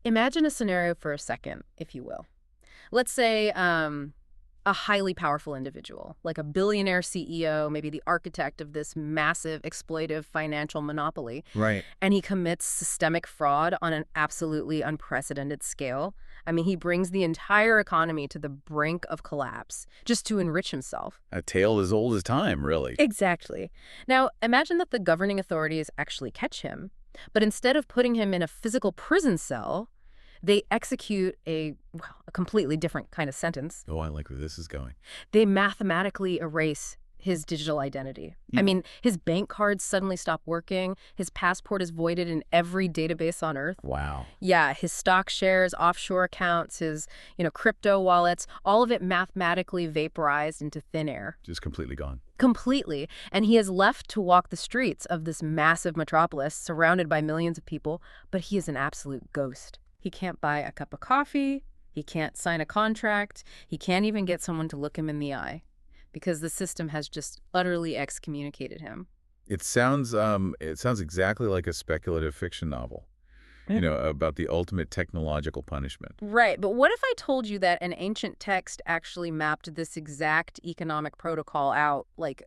Imagine a scenario for a second, if you will. Let's say a highly powerful individual, like a billionaire CEO, maybe the architect of this massive exploitive financial monopoly, Right. and he commits systemic fraud on an absolutely unprecedented scale. I mean, he brings the entire economy to the brink of collapse just to enrich himself. A tale as old as time, really. Exactly. Now, imagine that the governing authorities actually catch him, but instead of putting him in a physical prison cell, they execute a completely different kind of sentence. Oh, I like where this is going. They mathematically erase his digital identity. I mean, his bank cards suddenly stop working. His passport is voided in every database on Earth. Wow. Yeah, his stock shares, offshore accounts, his, crypto wallets, all of it mathematically vaporized into thin air. Just completely gone. Completely. And he is left to walk the streets of this massive metropolis surrounded by millions of people, but he is an absolute ghost. He can't buy a cup of coffee. He can't sign a contract. He can't even get someone to look him in the eye because the system has just utterly excommunicated him. It sounds exactly like a speculative fiction novel, about the ultimate technological punishment. Right, but what if I told you that an ancient text actually mapped this exact economic protocol out, like,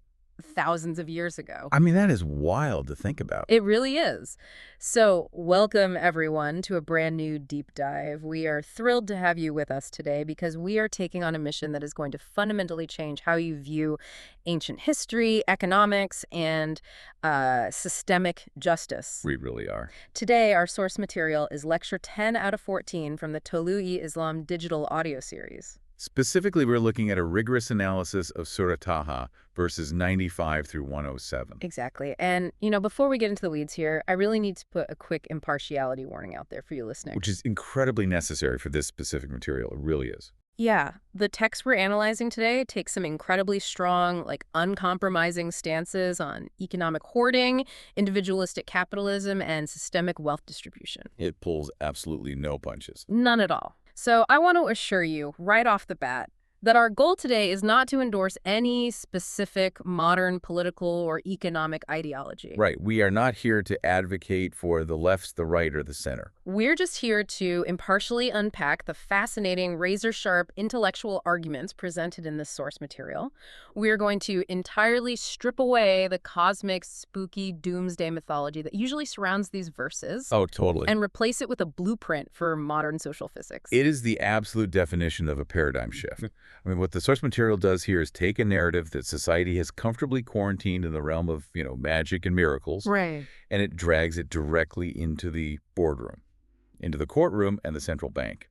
thousands of years ago? I mean, that is wild to think about. It really is. So, welcome everyone to a brand new deep dive. We are thrilled to have you with us today because we are taking on a mission that is going to fundamentally change how you view ancient history, economics, and systemic justice. We really are. Today, our source material is Lecture 10 out of 14 from the Tolu-e-Islam digital audio series. Specifically, we're looking at a rigorous analysis of Surah Ta-Ha, verses 95 through 107. Exactly. And, before we get into the weeds here, I really need to put a quick impartiality warning out there for you listening. Which is incredibly necessary for this specific material. It really is. Yeah. The text we're analyzing today takes some incredibly strong, uncompromising stances on economic hoarding, individualistic capitalism, and systemic wealth distribution. It pulls absolutely no punches. None at all. So I want to assure you right off the bat that our goal today is not to endorse any specific modern political or economic ideology. Right. We are not here to advocate for the left, the right, or the center. We're just here to impartially unpack the fascinating, razor-sharp intellectual arguments presented in this source material. We're going to entirely strip away the cosmic, spooky, doomsday mythology that usually surrounds these verses. Oh, totally. And replace it with a blueprint for modern social physics. It is the absolute definition of a paradigm shift. I mean, what the source material does here is take a narrative that society has comfortably quarantined in the realm of, magic and miracles. Right. And it drags it directly into the boardroom, into the courtroom and the central bank.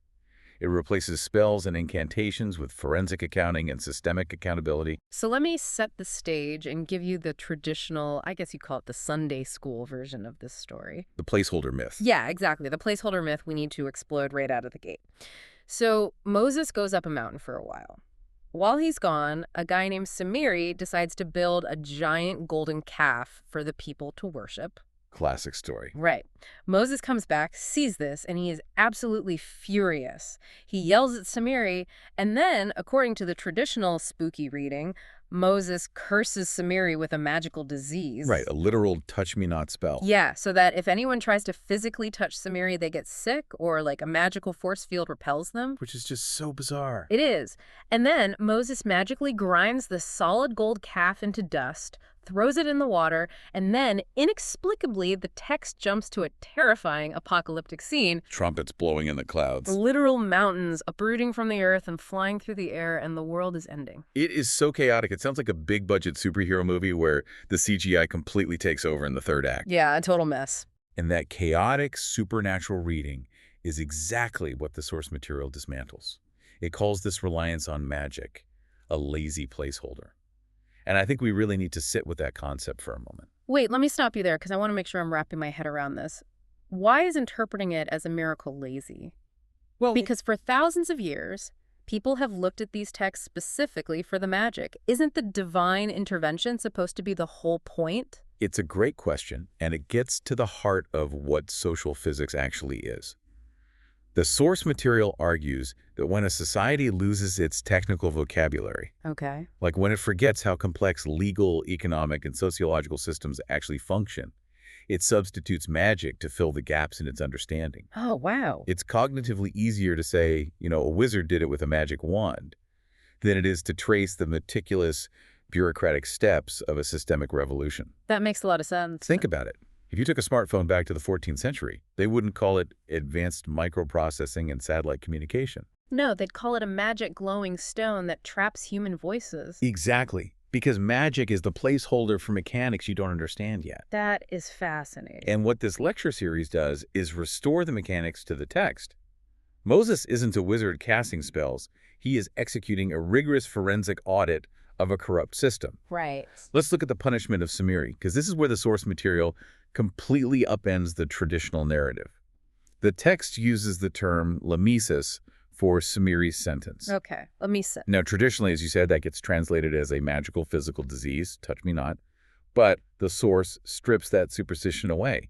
It replaces spells and incantations with forensic accounting and systemic accountability. So let me set the stage and give you the traditional, I guess you call it the Sunday school version of this story. The placeholder myth. Yeah, exactly. The placeholder myth we need to explode right out of the gate. So Moses goes up a mountain for a while. While he's gone, a guy named Samiri decides to build a giant golden calf for the people to worship. Classic story. Right. Moses comes back, sees this, and he is absolutely furious. He yells at Samiri, and then, according to the traditional spooky reading, Moses curses Samiri with a magical disease. Right, a literal touch-me-not spell. Yeah, so that if anyone tries to physically touch Samiri, they get sick, or a magical force field repels them. Which is just so bizarre. It is. And then Moses magically grinds the solid gold calf into dust, throws it in the water, and then, inexplicably, the text jumps to a terrifying apocalyptic scene. Trumpets blowing in the clouds. Literal mountains uprooting from the earth and flying through the air, and the world is ending. It is so chaotic. It sounds like a big-budget superhero movie where the CGI completely takes over in the third act. Yeah, a total mess. And that chaotic, supernatural reading is exactly what the source material dismantles. It calls this reliance on magic a lazy placeholder. And I think we really need to sit with that concept for a moment. Wait, let me stop you there because I want to make sure I'm wrapping my head around this. Why is interpreting it as a miracle lazy? Well, Because for thousands of years, people have looked at these texts specifically for the magic. Isn't the divine intervention supposed to be the whole point? it's a great question, and it gets to the heart of what social physics actually is. The source material argues that when a society loses its technical vocabulary, Okay. like when it forgets how complex legal, economic, and sociological systems actually function, It substitutes magic to fill the gaps in its understanding. Oh, wow. It's cognitively easier to say, a wizard did it with a magic wand than it is to trace the meticulous bureaucratic steps of a systemic revolution. That makes a lot of sense. Think about it. If you took a smartphone back to the 14th century, they wouldn't call it advanced microprocessing and satellite communication. No, they'd call it a magic glowing stone that traps human voices. Exactly. Because magic is the placeholder for mechanics you don't understand yet. That is fascinating. And what this lecture series does is restore the mechanics to the text. Moses isn't a wizard casting spells. He is executing a rigorous forensic audit of a corrupt system. Right. Let's look at the punishment of Samiri, because this is where the source material completely upends the traditional narrative. The text uses the term Misas for Samiri's sentence. Okay, Misas. Now, traditionally, as you said, that gets translated as a magical physical disease, touch me not, but the source strips that superstition away.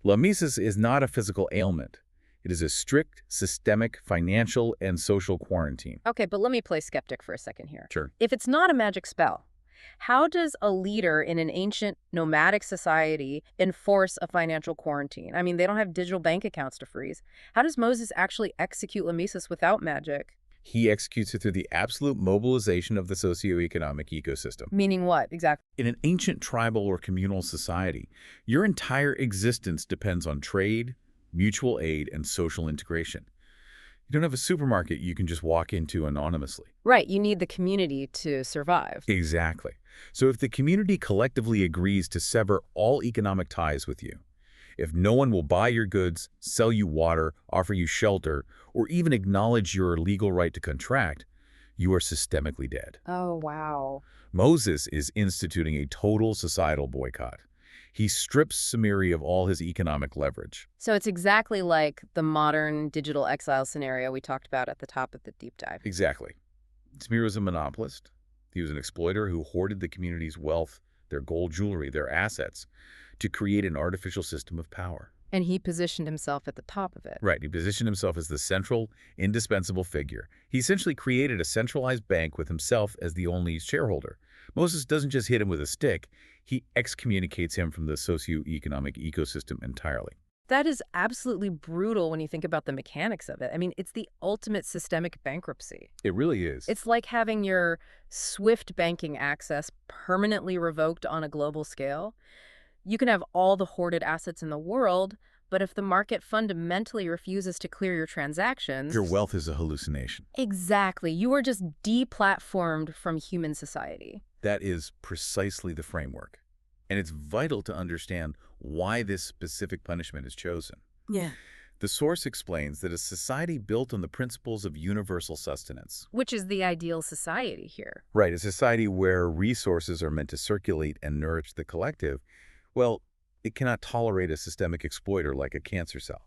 Misas is not a physical ailment. It is a strict, systemic, financial, and social quarantine. Okay, but let me play skeptic for a second here. Sure. If it's not a magic spell, how does a leader in an ancient nomadic society enforce a financial quarantine? I mean, they don't have digital bank accounts to freeze. How does Moses actually execute Misas without magic? He executes it through the absolute mobilization of the socioeconomic ecosystem. Meaning what, exactly? In an ancient tribal or communal society, your entire existence depends on trade, mutual aid, and social integration. You don't have a supermarket you can just walk into anonymously. Right, you need the community to survive. Exactly. So if the community collectively agrees to sever all economic ties with you, if no one will buy your goods, sell you water, offer you shelter, or even acknowledge your legal right to contract, you are systemically dead. Oh, wow. Moses is instituting a total societal boycott. He strips Samiri of all his economic leverage. So it's exactly like the modern digital exile scenario we talked about at the top of the deep dive. Exactly. Samiri was a monopolist. He was an exploiter who hoarded the community's wealth, their gold jewelry, their assets, to create an artificial system of power. And he positioned himself at the top of it. Right. He positioned himself as the central, indispensable figure. He essentially created a centralized bank with himself as the only shareholder. Moses doesn't just hit him with a stick. He excommunicates him from the socioeconomic ecosystem entirely. That is absolutely brutal when you think about the mechanics of it. I mean, it's the ultimate systemic bankruptcy. It really is. It's like having your SWIFT banking access permanently revoked on a global scale. You can have all the hoarded assets in the world, but if the market fundamentally refuses to clear your transactions... Your wealth is a hallucination. Exactly. You are just deplatformed from human society. That is precisely the framework. And it's vital to understand why this specific punishment is chosen. Yeah. The source explains that a society built on the principles of universal sustenance. Which is the ideal society here. Right, a society where resources are meant to circulate and nourish the collective. Well, it cannot tolerate a systemic exploiter like a cancer cell.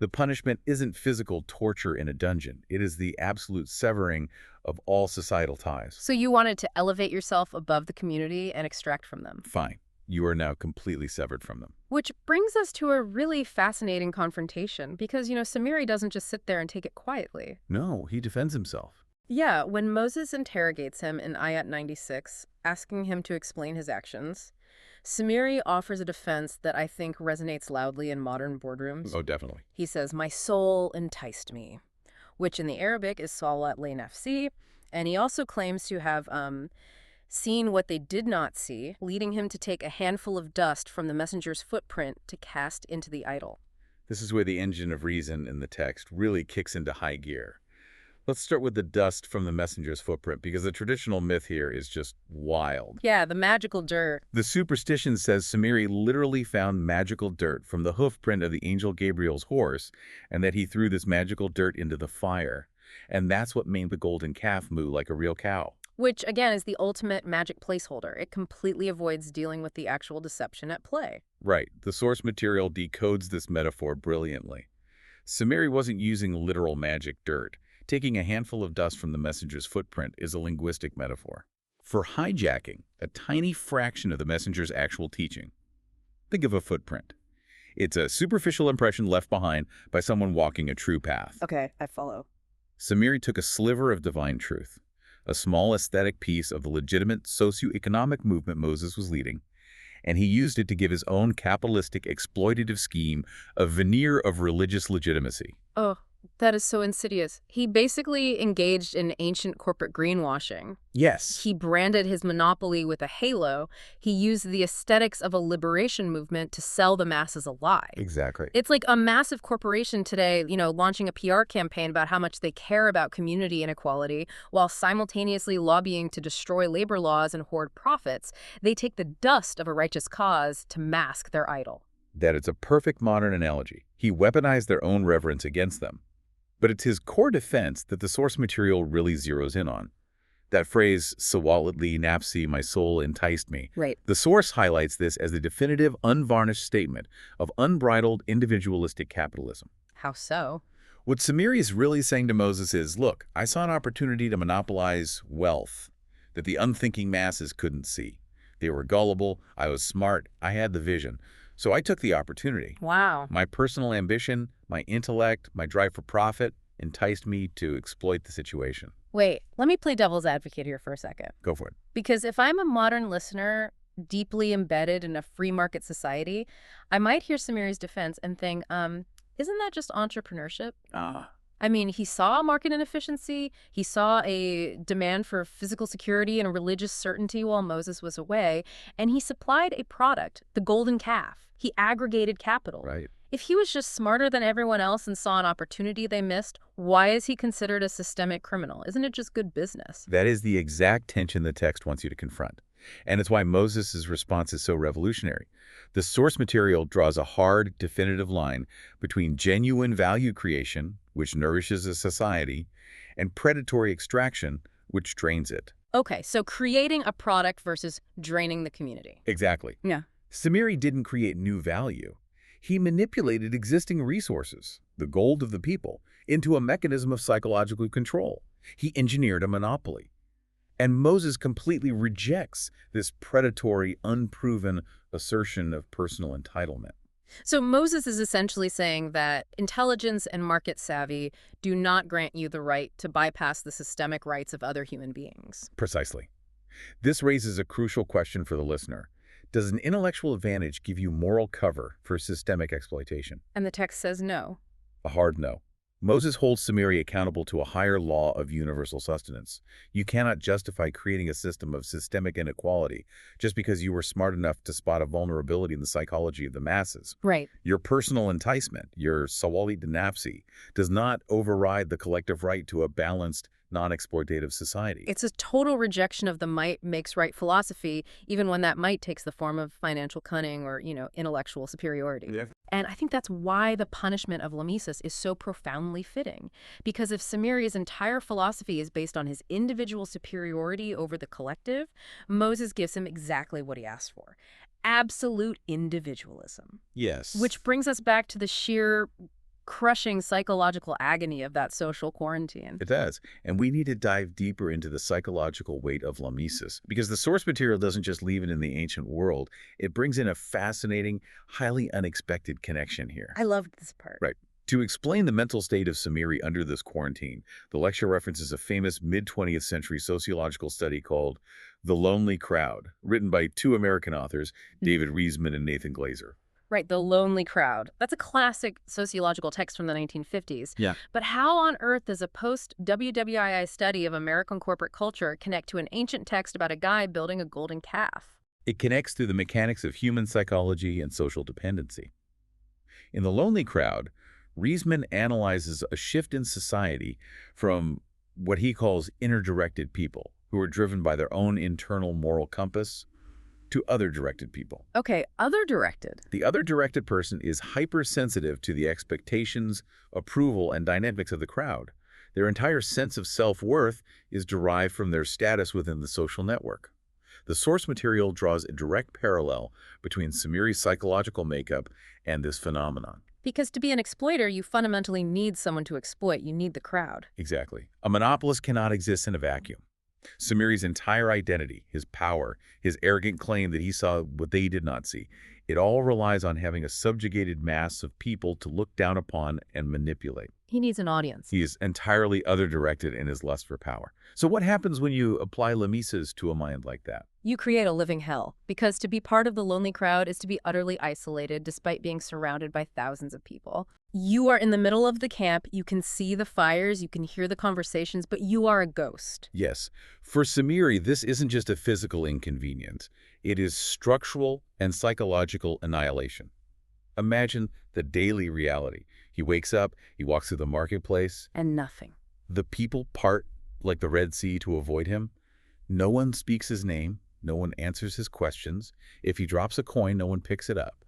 The punishment isn't physical torture in a dungeon. It is the absolute severing of all societal ties. So you wanted to elevate yourself above the community and extract from them. Fine. You are now completely severed from them. Which brings us to a really fascinating confrontation because, Samiri doesn't just sit there and take it quietly. No, he defends himself. Yeah, when Moses interrogates him in Ayat 96, asking him to explain his actions, Samiri offers a defense that I think resonates loudly in modern boardrooms. Oh, definitely. He says, "My soul enticed me," which in the Arabic is salat li nafsi, and he also claims to have seen what they did not see, leading him to take a handful of dust from the messenger's footprint to cast into the idol. This is where the engine of reason in the text really kicks into high gear. Let's start with the dust from the messenger's footprint, because the traditional myth here is just wild. Yeah, the magical dirt. The superstition says Samiri literally found magical dirt from the hoofprint of the angel Gabriel's horse, and that he threw this magical dirt into the fire. And that's what made the golden calf moo like a real cow. Which, again, is the ultimate magic placeholder. It completely avoids dealing with the actual deception at play. Right. The source material decodes this metaphor brilliantly. Samiri wasn't using literal magic dirt. Taking a handful of dust from the messenger's footprint is a linguistic metaphor for hijacking a tiny fraction of the messenger's actual teaching. Think of a footprint. It's a superficial impression left behind by someone walking a true path. Okay, I follow. Samiri took a sliver of divine truth, a small aesthetic piece of the legitimate socioeconomic movement Moses was leading, and he used it to give his own capitalistic exploitative scheme a veneer of religious legitimacy. Oh, that is so insidious. He basically engaged in ancient corporate greenwashing. Yes. He branded his monopoly with a halo. He used the aesthetics of a liberation movement to sell the masses a lie. Exactly. It's like a massive corporation today, launching a PR campaign about how much they care about community inequality while simultaneously lobbying to destroy labor laws and hoard profits. They take the dust of a righteous cause to mask their idol. That is a perfect modern analogy. He weaponized their own reverence against them. But it's his core defense that the source material really zeroes in on. That phrase, "Sawalidli nafsi, my soul enticed me." Right. The source highlights this as the definitive, unvarnished statement of unbridled individualistic capitalism. How so? What Samiri is really saying to Moses is, look, I saw an opportunity to monopolize wealth that the unthinking masses couldn't see. They were gullible, I was smart, I had the vision. So I took the opportunity. Wow. My personal ambition, my intellect, my drive for profit enticed me to exploit the situation. Wait, let me play devil's advocate here for a second. Go for it. Because if I'm a modern listener deeply embedded in a free market society, I might hear Samiri's defense and think, isn't that just entrepreneurship? I mean, he saw market inefficiency, he saw a demand for physical security and religious certainty while Moses was away, and he supplied a product, the golden calf. He aggregated capital. Right. If he was just smarter than everyone else and saw an opportunity they missed, why is he considered a systemic criminal? Isn't it just good business? That is the exact tension the text wants you to confront. And it's why Moses' response is so revolutionary. The source material draws a hard, definitive line between genuine value creation, which nourishes a society, and predatory extraction, which drains it. Okay, so creating a product versus draining the community. Exactly. Yeah. Samiri didn't create new value. He manipulated existing resources, the gold of the people, into a mechanism of psychological control. He engineered a monopoly. And Moses completely rejects this predatory, unproven assertion of personal entitlement. So Moses is essentially saying that intelligence and market savvy do not grant you the right to bypass the systemic rights of other human beings. Precisely. This raises a crucial question for the listener. Does an intellectual advantage give you moral cover for systemic exploitation? And the text says no. A hard no. Moses holds Samiri accountable to a higher law of universal sustenance. You cannot justify creating a system of systemic inequality just because you were smart enough to spot a vulnerability in the psychology of the masses. Right. Your personal enticement, your sawali nafsi, does not override the collective right to a balanced, non-exploitative society. It's a total rejection of the might makes right philosophy, even when that might takes the form of financial cunning or, intellectual superiority. Yeah. And I think that's why the punishment of Misas is so profoundly fitting. Because if Samiri's entire philosophy is based on his individual superiority over the collective, Moses gives him exactly what he asked for. Absolute individualism. Yes. Which brings us back to the sheer crushing psychological agony of that social quarantine. It does. And we need to dive deeper into the psychological weight of Misas, because the source material doesn't just leave it in the ancient world. It brings in a fascinating, highly unexpected connection here. I loved this part. Right. To explain the mental state of Samiri under this quarantine, the lecture references a famous mid-20th century sociological study called The Lonely Crowd, written by two American authors, David Reisman and Nathan Glazer. Right, The Lonely Crowd. That's a classic sociological text from the 1950s. Yeah. But how on earth does a post-WWII study of American corporate culture connect to an ancient text about a guy building a golden calf? It connects through the mechanics of human psychology and social dependency. In The Lonely Crowd, Reisman analyzes a shift in society from what he calls inner-directed people, who are driven by their own internal moral compass, to other-directed people. Okay, other-directed. The other-directed person is hypersensitive to the expectations, approval, and dynamics of the crowd. Their entire sense of self-worth is derived from their status within the social network. The source material draws a direct parallel between Samiri's psychological makeup and this phenomenon. Because to be an exploiter, you fundamentally need someone to exploit. You need the crowd. Exactly. A monopolist cannot exist in a vacuum. Samiri's entire identity, his power, his arrogant claim that he saw what they did not see, it all relies on having a subjugated mass of people to look down upon and manipulate. He needs an audience. He is entirely other-directed in his lust for power. So what happens when you apply Misas to a mind like that? You create a living hell, because to be part of the lonely crowd is to be utterly isolated despite being surrounded by thousands of people. You are in the middle of the camp, you can see the fires, you can hear the conversations, but you are a ghost. Yes, for Samiri, this isn't just a physical inconvenience. It is structural and psychological annihilation. Imagine the daily reality. He wakes up, he walks through the marketplace. And nothing. The people part like the Red Sea to avoid him. No one speaks his name. No one answers his questions. If he drops a coin, no one picks it up.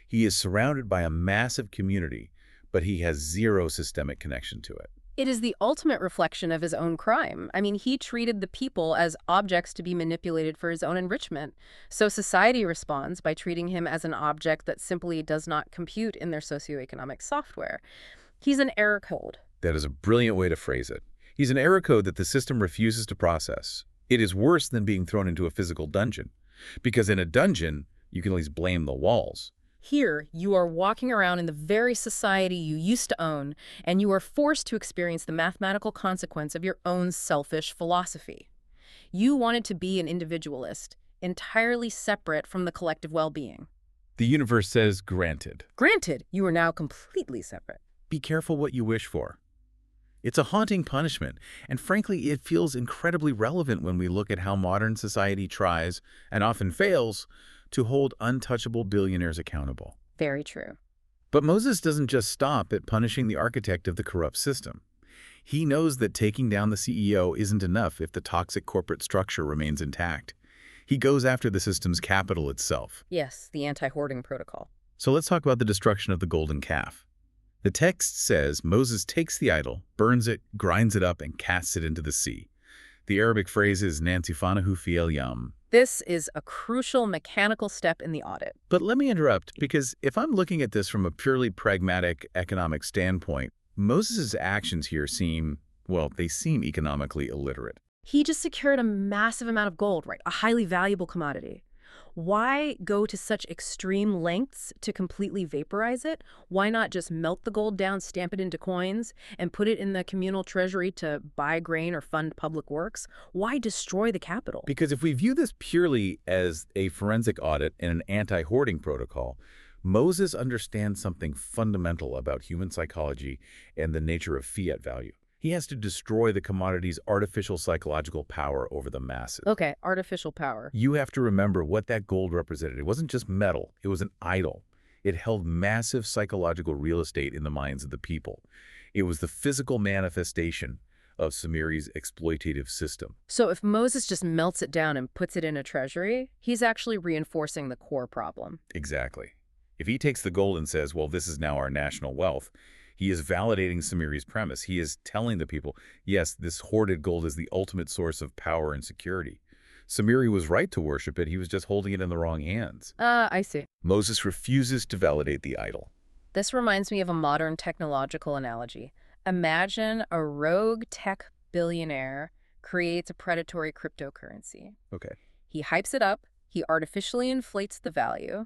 He is surrounded by a massive community, but he has zero systemic connection to it. It is the ultimate reflection of his own crime. I mean, he treated the people as objects to be manipulated for his own enrichment. So society responds by treating him as an object that simply does not compute in their socioeconomic software. He's an error code. That is a brilliant way to phrase it. He's an error code that the system refuses to process. It is worse than being thrown into a physical dungeon, because in a dungeon, you can at least blame the walls. Here, you are walking around in the very society you used to own, and you are forced to experience the mathematical consequence of your own selfish philosophy. You wanted to be an individualist, entirely separate from the collective well-being. The universe says, granted. Granted, you are now completely separate. Be careful what you wish for. It's a haunting punishment, and frankly, it feels incredibly relevant when we look at how modern society tries, and often fails, to hold untouchable billionaires accountable. Very true. But Moses doesn't just stop at punishing the architect of the corrupt system. He knows that taking down the CEO isn't enough if the toxic corporate structure remains intact. He goes after the system's capital itself. Yes, the anti-hoarding protocol. So let's talk about the destruction of the golden calf. The text says Moses takes the idol, burns it, grinds it up, and casts it into the sea. The Arabic phrase is Nansifanahu fi al-yam. This is a crucial mechanical step in the audit. But let me interrupt, because if I'm looking at this from a purely pragmatic economic standpoint, Moses' actions here seem economically illiterate. He just secured a massive amount of gold, right? A highly valuable commodity. Why go to such extreme lengths to completely vaporize it? Why not just melt the gold down, stamp it into coins, and put it in the communal treasury to buy grain or fund public works? Why destroy the capital? Because if we view this purely as a forensic audit and an anti-hoarding protocol, Moses understands something fundamental about human psychology and the nature of fiat value. He has to destroy the commodity's artificial psychological power over the masses. Okay, artificial power. You have to remember what that gold represented. It wasn't just metal. It was an idol. It held massive psychological real estate in the minds of the people. It was the physical manifestation of Samiri's exploitative system. So if Moses just melts it down and puts it in a treasury, he's actually reinforcing the core problem. Exactly. If he takes the gold and says, well, this is now our national wealth, he is validating Samiri's premise. He is telling the people, yes, this hoarded gold is the ultimate source of power and security. Samiri was right to worship it. He was just holding it in the wrong hands. I see. Moses refuses to validate the idol. This reminds me of a modern technological analogy. Imagine a rogue tech billionaire creates a predatory cryptocurrency. Okay. He hypes it up, he artificially inflates the value,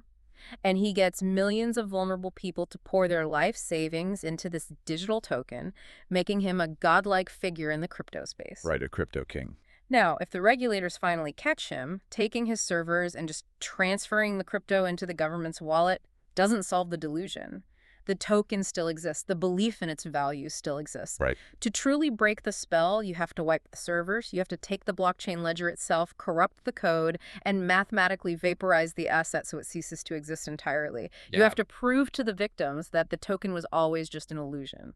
and he gets millions of vulnerable people to pour their life savings into this digital token, making him a godlike figure in the crypto space. Right, a crypto king. Now, if the regulators finally catch him, taking his servers and just transferring the crypto into the government's wallet doesn't solve the delusion. The token still exists. The belief in its value still exists. Right. To truly break the spell, you have to wipe the servers, you have to take the blockchain ledger itself, corrupt the code, and mathematically vaporize the asset so it ceases to exist entirely. Yeah. You have to prove to the victims that the token was always just an illusion.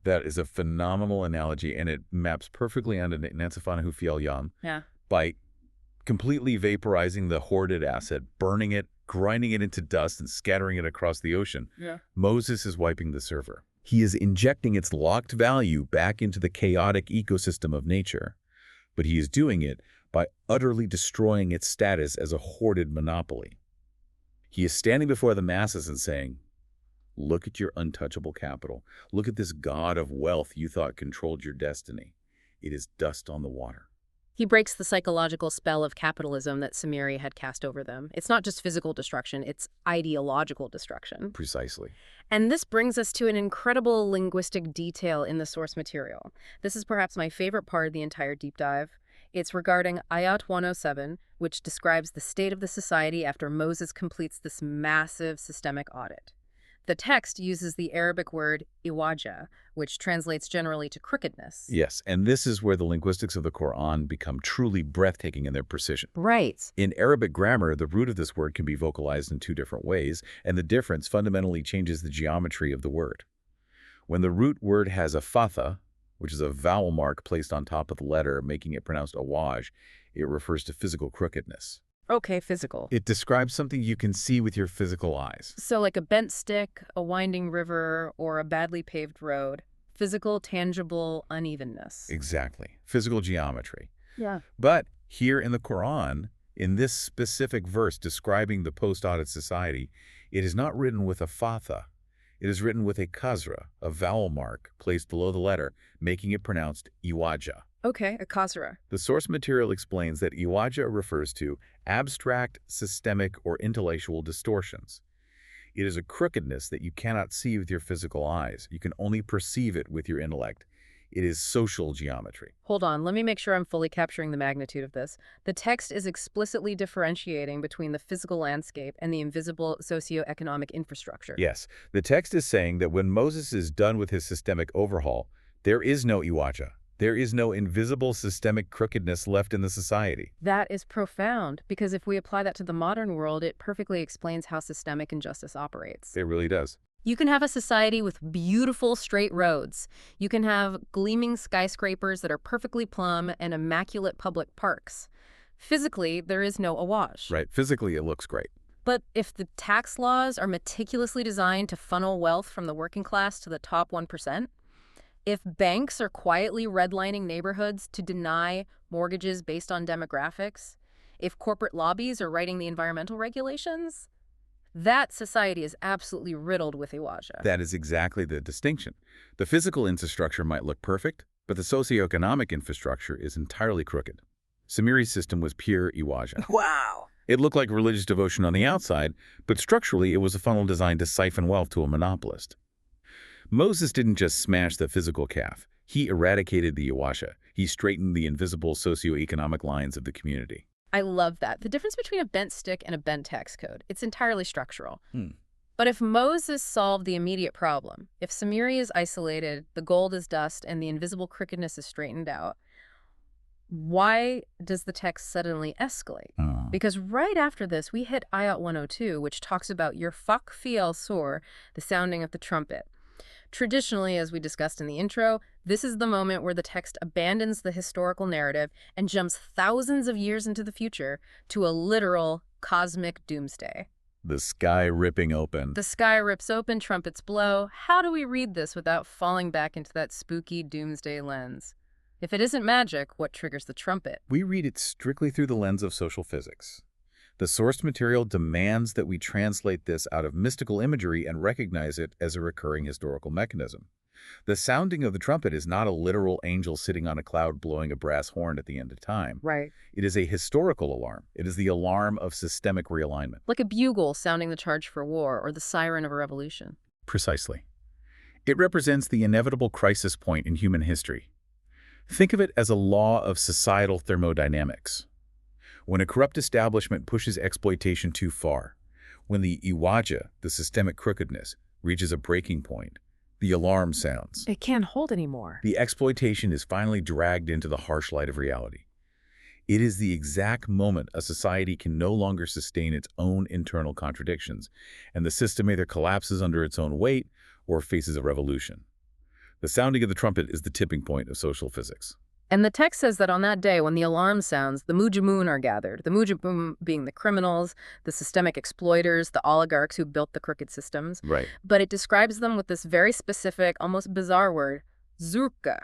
That is a phenomenal analogy, and it maps perfectly onto Nansifanahu fi al-yam. Yeah. By completely vaporizing the hoarded asset, burning it, grinding it into dust, and scattering it across the ocean, Moses is wiping the server. He is injecting its locked value back into the chaotic ecosystem of nature, but he is doing it by utterly destroying its status as a hoarded monopoly. He is standing before the masses and saying, look at your untouchable capital. Look at this god of wealth you thought controlled your destiny. It is dust on the water. He breaks the psychological spell of capitalism that Samiri had cast over them. It's not just physical destruction, it's ideological destruction. Precisely. And this brings us to an incredible linguistic detail in the source material. This is perhaps my favorite part of the entire deep dive. It's regarding Ayat 107, which describes the state of the society after Moses completes this massive systemic audit. The text uses the Arabic word iwaja, which translates generally to crookedness. Yes, and this is where the linguistics of the Quran become truly breathtaking in their precision. Right. In Arabic grammar, the root of this word can be vocalized in two different ways, and the difference fundamentally changes the geometry of the word. When the root word has a fatha, which is a vowel mark placed on top of the letter, making it pronounced awaj, it refers to physical crookedness. Okay, physical. It describes something you can see with your physical eyes. So like a bent stick, a winding river, or a badly paved road. Physical, tangible unevenness. Exactly. Physical geometry. Yeah. But here in the Quran, in this specific verse describing the post-audit society, it is not written with a fatha. It is written with a kasra, a vowel mark placed below the letter, making it pronounced iwaja. Okay, a kasra. The source material explains that iwaja refers to abstract, systemic, or intellectual distortions. It is a crookedness that you cannot see with your physical eyes. You can only perceive it with your intellect. It is social geometry. Hold on, let me make sure I'm fully capturing the magnitude of this. The text is explicitly differentiating between the physical landscape and the invisible socioeconomic infrastructure. Yes, the text is saying that when Moses is done with his systemic overhaul, there is no iwaja. There is no invisible systemic crookedness left in the society. That is profound, because if we apply that to the modern world, it perfectly explains how systemic injustice operates. It really does. You can have a society with beautiful straight roads. You can have gleaming skyscrapers that are perfectly plumb and immaculate public parks. Physically, there is no awaj. Right, physically it looks great. But if the tax laws are meticulously designed to funnel wealth from the working class to the top 1%, if banks are quietly redlining neighborhoods to deny mortgages based on demographics, if corporate lobbies are writing the environmental regulations, that society is absolutely riddled with iwaja. That is exactly the distinction. The physical infrastructure might look perfect, but the socioeconomic infrastructure is entirely crooked. Samiri's system was pure iwaja. Wow. It looked like religious devotion on the outside, but structurally it was a funnel designed to siphon wealth to a monopolist. Moses didn't just smash the physical calf. He eradicated the iwaja. He straightened the invisible socioeconomic lines of the community. I love that. The difference between a bent stick and a bent tax code, it's entirely structural. Hmm. But if Moses solved the immediate problem, if Samiri is isolated, the gold is dust, and the invisible crookedness is straightened out, why does the text suddenly escalate? Because right after this, we hit Ayat 102, which talks about your fak fi al-sur, the sounding of the trumpet. Traditionally, as we discussed in the intro, this is the moment where the text abandons the historical narrative and jumps thousands of years into the future to a literal cosmic doomsday. The sky ripping open. The sky rips open, trumpets blow. How do we read this without falling back into that spooky doomsday lens? If it isn't magic, what triggers the trumpet? We read it strictly through the lens of social physics. The source material demands that we translate this out of mystical imagery and recognize it as a recurring historical mechanism. The sounding of the trumpet is not a literal angel sitting on a cloud blowing a brass horn at the end of time. Right. It is a historical alarm. It is the alarm of systemic realignment. Like a bugle sounding the charge for war or the siren of a revolution. Precisely. It represents the inevitable crisis point in human history. Think of it as a law of societal thermodynamics. When a corrupt establishment pushes exploitation too far, when the iwaja, the systemic crookedness, reaches a breaking point, the alarm sounds. It can't hold anymore. The exploitation is finally dragged into the harsh light of reality. It is the exact moment a society can no longer sustain its own internal contradictions, and the system either collapses under its own weight or faces a revolution. The sounding of the trumpet is the tipping point of social physics. And the text says that on that day, when the alarm sounds, the mujamun are gathered. The mujamun being the criminals, the systemic exploiters, the oligarchs who built the crooked systems. Right. But it describes them with this very specific, almost bizarre word, zurka.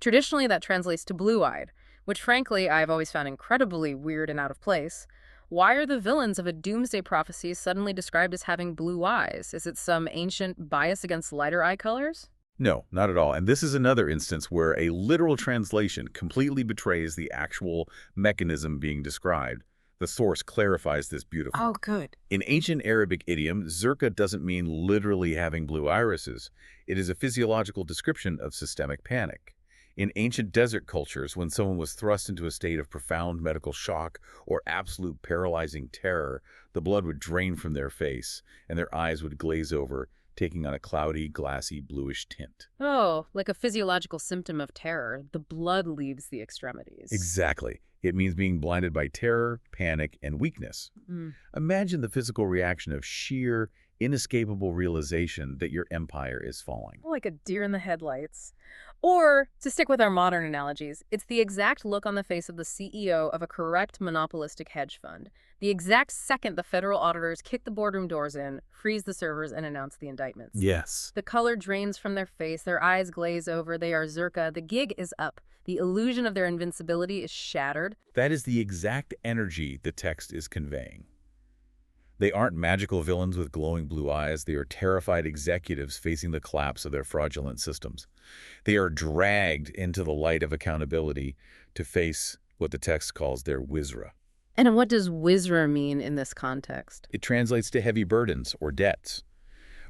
Traditionally, that translates to blue-eyed, which frankly, I've always found incredibly weird and out of place. Why are the villains of a doomsday prophecy suddenly described as having blue eyes? Is it some ancient bias against lighter eye colors? No, not at all. And this is another instance where a literal translation completely betrays the actual mechanism being described. The source clarifies this beautifully. Oh, good. In ancient Arabic idiom, zurka doesn't mean literally having blue irises. It is a physiological description of systemic panic. In ancient desert cultures, when someone was thrust into a state of profound medical shock or absolute paralyzing terror, the blood would drain from their face, and their eyes would glaze over, taking on a cloudy, glassy, bluish tint. Oh, like a physiological symptom of terror, the blood leaves the extremities. Exactly. It means being blinded by terror, panic, and weakness. Mm. Imagine the physical reaction of sheer, inescapable realization that your empire is falling. Like a deer in the headlights. Or, to stick with our modern analogies, it's the exact look on the face of the CEO of a corrupt monopolistic hedge fund. The exact second the federal auditors kick the boardroom doors in, freeze the servers, and announce the indictments. Yes. The color drains from their face, their eyes glaze over, they are Zerka, the gig is up. The illusion of their invincibility is shattered. That is the exact energy the text is conveying. They aren't magical villains with glowing blue eyes. They are terrified executives facing the collapse of their fraudulent systems. They are dragged into the light of accountability to face what the text calls their wizra. And what does wizra mean in this context? It translates to heavy burdens or debts.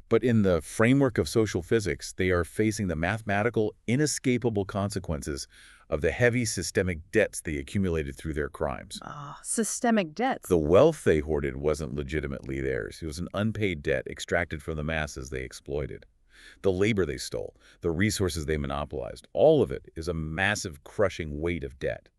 But in the framework of social physics, they are facing the mathematical, inescapable consequences of the heavy systemic debts they accumulated through their crimes. Ah, systemic debts. The wealth they hoarded wasn't legitimately theirs. It was an unpaid debt extracted from the masses they exploited. The labor they stole, the resources they monopolized, all of it is a massive, crushing weight of debt.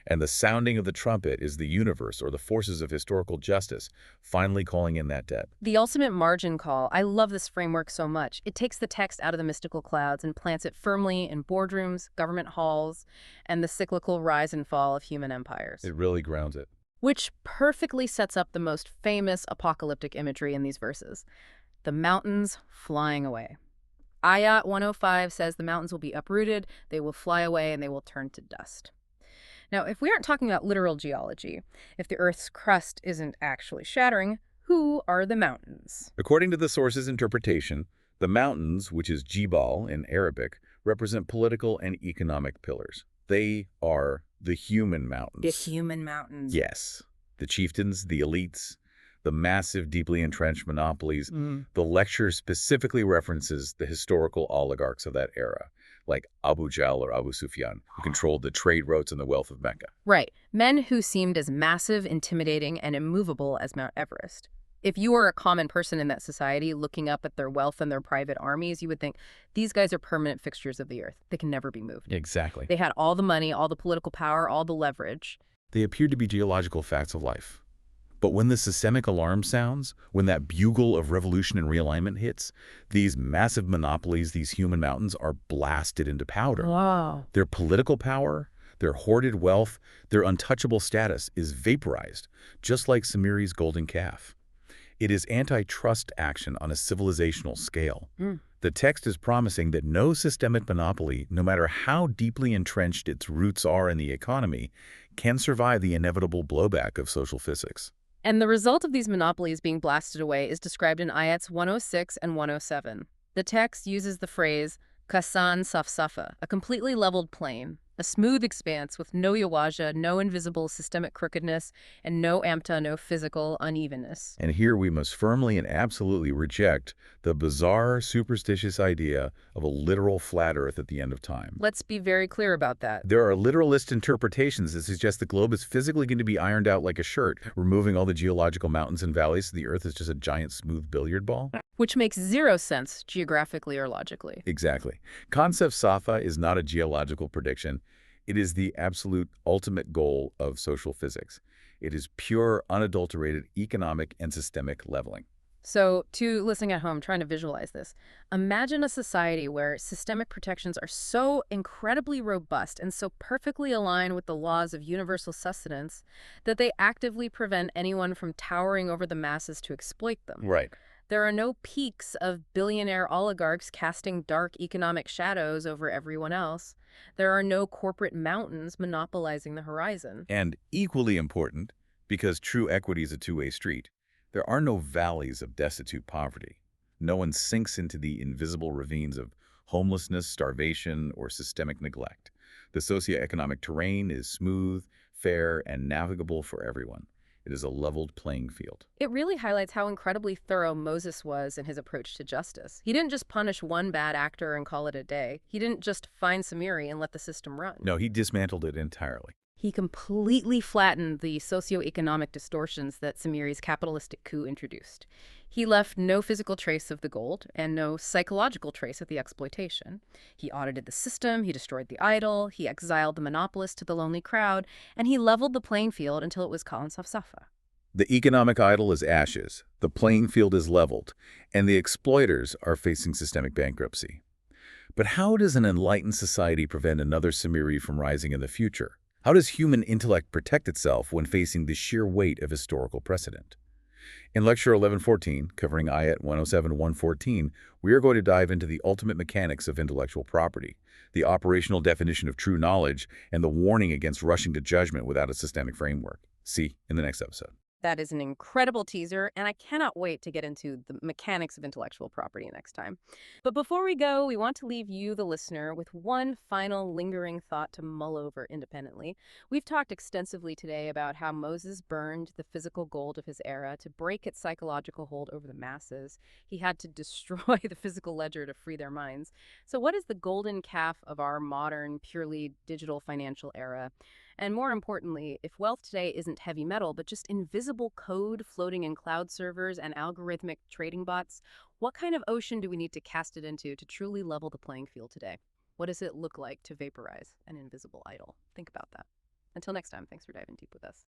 And the sounding of the trumpet is the universe or the forces of historical justice finally calling in that debt. The ultimate margin call. I love this framework so much. It takes the text out of the mystical clouds and plants it firmly in boardrooms, government halls, and the cyclical rise and fall of human empires. It really grounds it. Which perfectly sets up the most famous apocalyptic imagery in these verses. The mountains flying away. Ayat 105 says the mountains will be uprooted, they will fly away, and they will turn to dust. Now, if we aren't talking about literal geology, if the Earth's crust isn't actually shattering, who are the mountains? According to the source's interpretation, the mountains, which is Jibal in Arabic, represent political and economic pillars. They are the human mountains. The human mountains. Yes. The chieftains, the elites, the massive, deeply entrenched monopolies. The lecture specifically references the historical oligarchs of that era, like Abu Jahl or Abu Sufyan, who controlled the trade routes and the wealth of Mecca. Right. Men who seemed as massive, intimidating, and immovable as Mount Everest. If you were a common person in that society looking up at their wealth and their private armies, you would think, these guys are permanent fixtures of the earth. They can never be moved. Exactly. They had all the money, all the political power, all the leverage. They appeared to be geological facts of life. But when the systemic alarm sounds, when that bugle of revolution and realignment hits, these massive monopolies, these human mountains, are blasted into powder. Wow. Their political power, their hoarded wealth, their untouchable status is vaporized, just like Samiri's golden calf. It is antitrust action on a civilizational scale. The text is promising that no systemic monopoly, no matter how deeply entrenched its roots are in the economy, can survive the inevitable blowback of social physics. And the result of these monopolies being blasted away is described in Ayats 106 and 107. The text uses the phrase Kasan Safsafa, a completely leveled plain, a smooth expanse with no yawaja, no invisible systemic crookedness, and no amta, no physical unevenness. And here we must firmly and absolutely reject the bizarre, superstitious idea of a literal flat Earth at the end of time. Let's be very clear about that. There are literalist interpretations that suggest the globe is physically going to be ironed out like a shirt, removing all the geological mountains and valleys so the Earth is just a giant smooth billiard ball. Which makes zero sense geographically or logically. Exactly. Concept Safa is not a geological prediction. It is the absolute ultimate goal of social physics. It is pure, unadulterated economic and systemic leveling. So, to listening at home, trying to visualize this, imagine a society where systemic protections are so incredibly robust and so perfectly aligned with the laws of universal sustenance that they actively prevent anyone from towering over the masses to exploit them. Right. There are no peaks of billionaire oligarchs casting dark economic shadows over everyone else. There are no corporate mountains monopolizing the horizon. And equally important, because true equity is a two-way street, there are no valleys of destitute poverty. No one sinks into the invisible ravines of homelessness, starvation, or systemic neglect. The socioeconomic terrain is smooth, fair, and navigable for everyone. It is a leveled playing field. It really highlights how incredibly thorough Moses was in his approach to justice. He didn't just punish one bad actor and call it a day. He didn't just find Samiri and let the system run. No, he dismantled it entirely. He completely flattened the socioeconomic distortions that Samiri's capitalistic coup introduced. He left no physical trace of the gold and no psychological trace of the exploitation. He audited the system, he destroyed the idol, he exiled the monopolist to the lonely crowd, and he leveled the playing field until it was Khan Safsafa. The economic idol is ashes, the playing field is leveled, and the exploiters are facing systemic bankruptcy. But how does an enlightened society prevent another Samiri from rising in the future? How does human intellect protect itself when facing the sheer weight of historical precedent? In Lecture 1114, covering Ayat 107-114, we are going to dive into the ultimate mechanics of intellectual property, the operational definition of true knowledge, and the warning against rushing to judgment without a systemic framework. See in the next episode. That is an incredible teaser, and I cannot wait to get into the mechanics of intellectual property next time. But before we go, we want to leave you, the listener, with one final lingering thought to mull over independently. We've talked extensively today about how Moses burned the physical gold of his era to break its psychological hold over the masses. He had to destroy the physical ledger to free their minds. So what is the golden calf of our modern, purely digital financial era? And more importantly, if wealth today isn't heavy metal, but just invisible code floating in cloud servers and algorithmic trading bots, what kind of ocean do we need to cast it into to truly level the playing field today? What does it look like to vaporize an invisible idol? Think about that. Until next time, thanks for diving deep with us.